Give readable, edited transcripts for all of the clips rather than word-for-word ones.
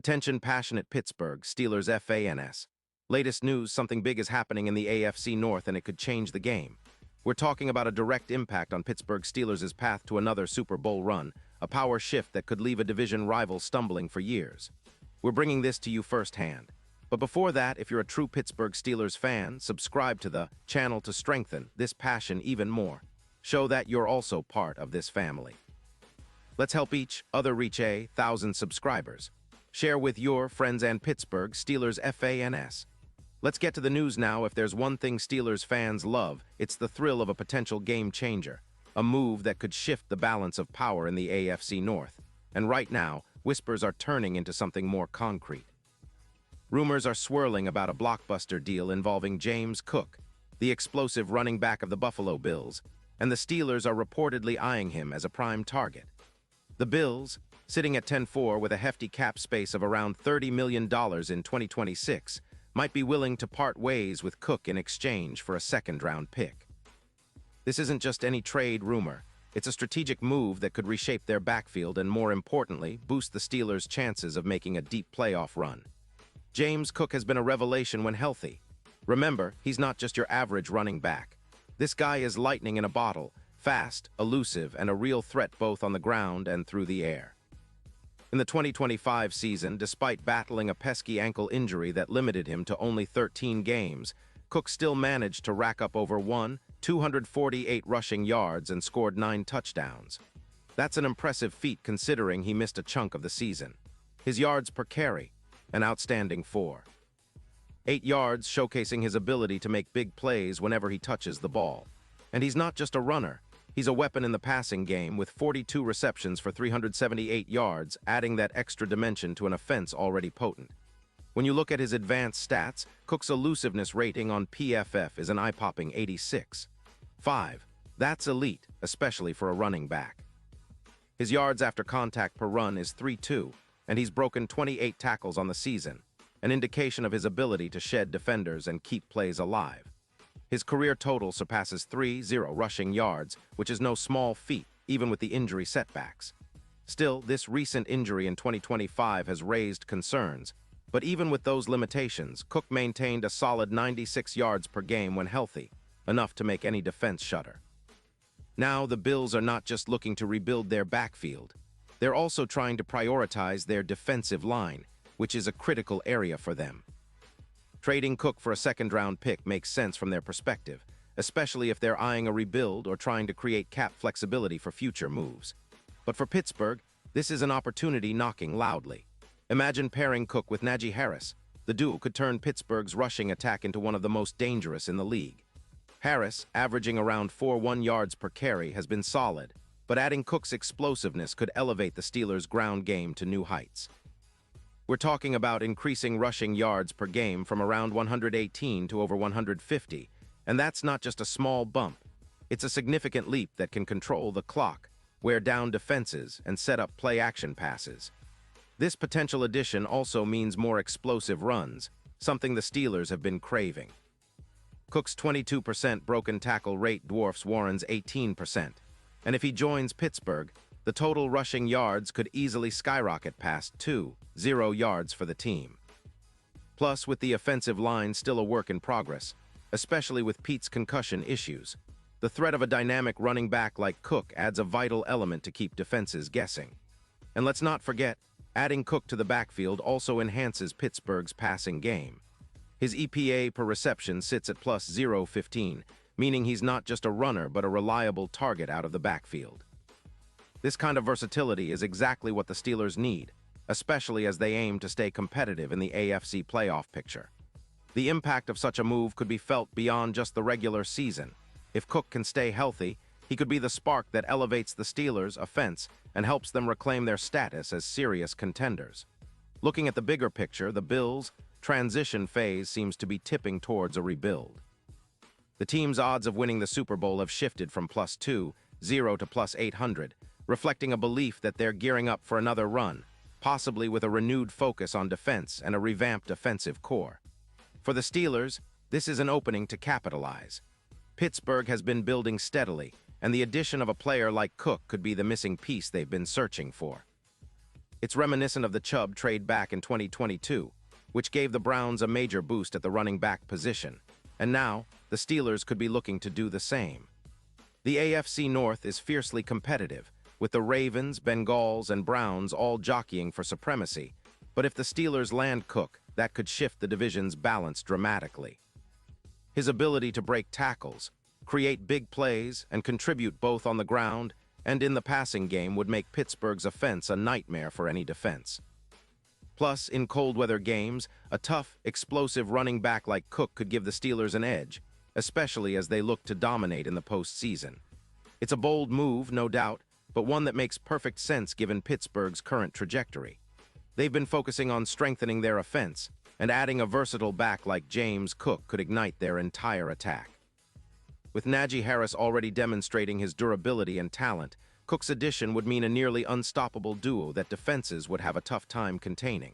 Attention passionate Pittsburgh Steelers fans. Latest news, something big is happening in the AFC North and it could change the game. We're talking about a direct impact on Pittsburgh Steelers' path to another Super Bowl run, a power shift that could leave a division rival stumbling for years. We're bringing this to you firsthand. But before that, if you're a true Pittsburgh Steelers fan, subscribe to the channel to strengthen this passion even more. Show that you're also part of this family. Let's help each other reach 1,000 subscribers. Share with your friends and Pittsburgh Steelers fans. Let's get to the news now. If there's one thing Steelers fans love, it's the thrill of a potential game changer, a move that could shift the balance of power in the AFC North. And right now, whispers are turning into something more concrete. Rumors are swirling about a blockbuster deal involving James Cook, the explosive running back of the Buffalo Bills, and the Steelers are reportedly eyeing him as a prime target. The Bills, sitting at 10-4 with a hefty cap space of around $30 million in 2026, might be willing to part ways with Cook in exchange for a second-round pick. This isn't just any trade rumor. It's a strategic move that could reshape their backfield and, more importantly, boost the Steelers' chances of making a deep playoff run. James Cook has been a revelation when healthy. Remember, he's not just your average running back. This guy is lightning in a bottle, fast, elusive, and a real threat both on the ground and through the air. In the 2025 season, despite battling a pesky ankle injury that limited him to only 13 games, Cook still managed to rack up over 248 rushing yards and scored 9 touchdowns. That's an impressive feat considering he missed a chunk of the season. His yards per carry, an outstanding 4.8 yards, showcasing his ability to make big plays whenever he touches the ball. And he's not just a runner. He's a weapon in the passing game with 42 receptions for 378 yards, adding that extra dimension to an offense already potent. When you look at his advanced stats, Cook's elusiveness rating on PFF is an eye-popping 86.5. That's elite, especially for a running back. His yards after contact per run is 3.2, and he's broken 28 tackles on the season, an indication of his ability to shed defenders and keep plays alive. His career total surpasses 3.0 rushing yards, which is no small feat, even with the injury setbacks. Still, this recent injury in 2025 has raised concerns, but even with those limitations, Cook maintained a solid 96 yards per game when healthy, enough to make any defense shudder. Now, the Bills are not just looking to rebuild their backfield. They're also trying to prioritize their defensive line, which is a critical area for them. Trading Cook for a second-round pick makes sense from their perspective, especially if they're eyeing a rebuild or trying to create cap flexibility for future moves. But for Pittsburgh, this is an opportunity knocking loudly. Imagine pairing Cook with Najee Harris. The duo could turn Pittsburgh's rushing attack into one of the most dangerous in the league. Harris, averaging around 4.1 yards per carry, has been solid, but adding Cook's explosiveness could elevate the Steelers' ground game to new heights. We're talking about increasing rushing yards per game from around 118 to over 150, and that's not just a small bump. It's a significant leap that can control the clock, wear down defenses, and set up play-action passes. This potential addition also means more explosive runs, something the Steelers have been craving. Cook's 22% broken tackle rate dwarfs Warren's 18%, and if he joins Pittsburgh, the total rushing yards could easily skyrocket past 2.0 yards for the team. Plus, with the offensive line still a work in progress, especially with Pete's concussion issues, the threat of a dynamic running back like Cook adds a vital element to keep defenses guessing. And let's not forget, adding Cook to the backfield also enhances Pittsburgh's passing game. His EPA per reception sits at plus 0.15, meaning he's not just a runner but a reliable target out of the backfield. This kind of versatility is exactly what the Steelers need, especially as they aim to stay competitive in the AFC playoff picture. The impact of such a move could be felt beyond just the regular season. If Cook can stay healthy, he could be the spark that elevates the Steelers' offense and helps them reclaim their status as serious contenders. Looking at the bigger picture, the Bills' transition phase seems to be tipping towards a rebuild. The team's odds of winning the Super Bowl have shifted from plus 2.0 to plus 800, reflecting a belief that they're gearing up for another run, possibly with a renewed focus on defense and a revamped offensive core. For the Steelers, this is an opening to capitalize. Pittsburgh has been building steadily, and the addition of a player like Cook could be the missing piece they've been searching for. It's reminiscent of the Chubb trade back in 2022, which gave the Browns a major boost at the running back position, and now the Steelers could be looking to do the same. The AFC North is fiercely competitive, with the Ravens, Bengals, and Browns all jockeying for supremacy, but if the Steelers land Cook, that could shift the division's balance dramatically. His ability to break tackles, create big plays, and contribute both on the ground and in the passing game would make Pittsburgh's offense a nightmare for any defense. Plus, in cold-weather games, a tough, explosive running back like Cook could give the Steelers an edge, especially as they look to dominate in the postseason. It's a bold move, no doubt, but one that makes perfect sense given Pittsburgh's current trajectory. They've been focusing on strengthening their offense, and adding a versatile back like James Cook could ignite their entire attack. With Najee Harris already demonstrating his durability and talent, Cook's addition would mean a nearly unstoppable duo that defenses would have a tough time containing.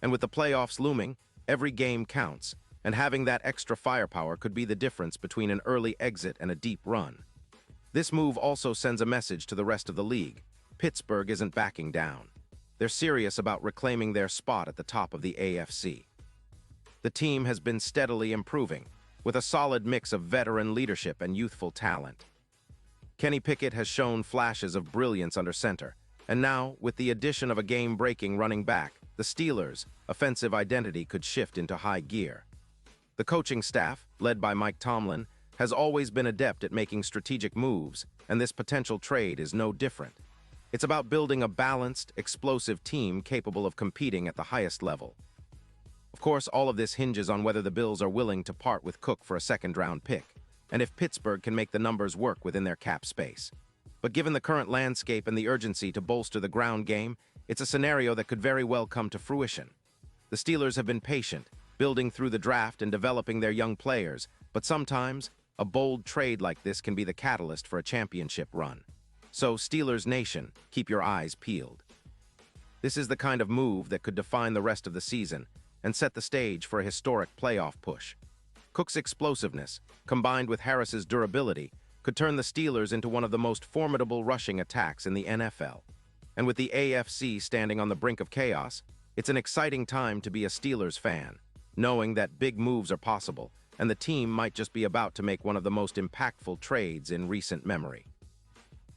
And with the playoffs looming, every game counts, and having that extra firepower could be the difference between an early exit and a deep run. This move also sends a message to the rest of the league. Pittsburgh isn't backing down. They're serious about reclaiming their spot at the top of the AFC. The team has been steadily improving, with a solid mix of veteran leadership and youthful talent. Kenny Pickett has shown flashes of brilliance under center, and now, with the addition of a game-breaking running back, the Steelers' offensive identity could shift into high gear. The coaching staff, led by Mike Tomlin, has always been adept at making strategic moves, and this potential trade is no different. It's about building a balanced, explosive team capable of competing at the highest level. Of course, all of this hinges on whether the Bills are willing to part with Cook for a second-round pick, and if Pittsburgh can make the numbers work within their cap space. But given the current landscape and the urgency to bolster the ground game, it's a scenario that could very well come to fruition. The Steelers have been patient, building through the draft and developing their young players, but sometimes a bold trade like this can be the catalyst for a championship run. So, Steelers Nation, keep your eyes peeled. This is the kind of move that could define the rest of the season and set the stage for a historic playoff push. Cook's explosiveness, combined with Harris's durability, could turn the Steelers into one of the most formidable rushing attacks in the NFL. And with the AFC standing on the brink of chaos, it's an exciting time to be a Steelers fan, knowing that big moves are possible, and the team might just be about to make one of the most impactful trades in recent memory.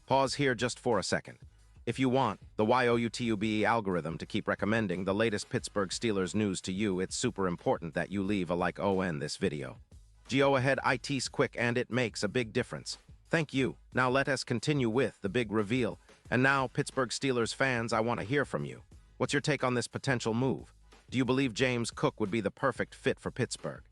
Pause here just for a second. If you want the YouTube algorithm to keep recommending the latest Pittsburgh Steelers news to you, it's super important that you leave a like on this video. Go ahead, it's quick and it makes a big difference. Thank you. Now let us continue with the big reveal. And now, Pittsburgh Steelers fans, I want to hear from you. What's your take on this potential move? Do you believe James Cook would be the perfect fit for Pittsburgh?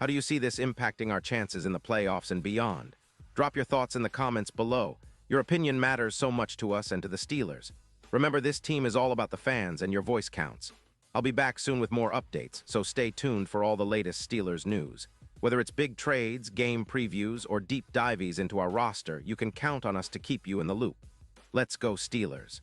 How do you see this impacting our chances in the playoffs and beyond? Drop your thoughts in the comments below. Your opinion matters so much to us and to the Steelers. Remember, this team is all about the fans and your voice counts. I'll be back soon with more updates, so stay tuned for all the latest Steelers news. Whether it's big trades, game previews, or deep dives into our roster, you can count on us to keep you in the loop. Let's go Steelers.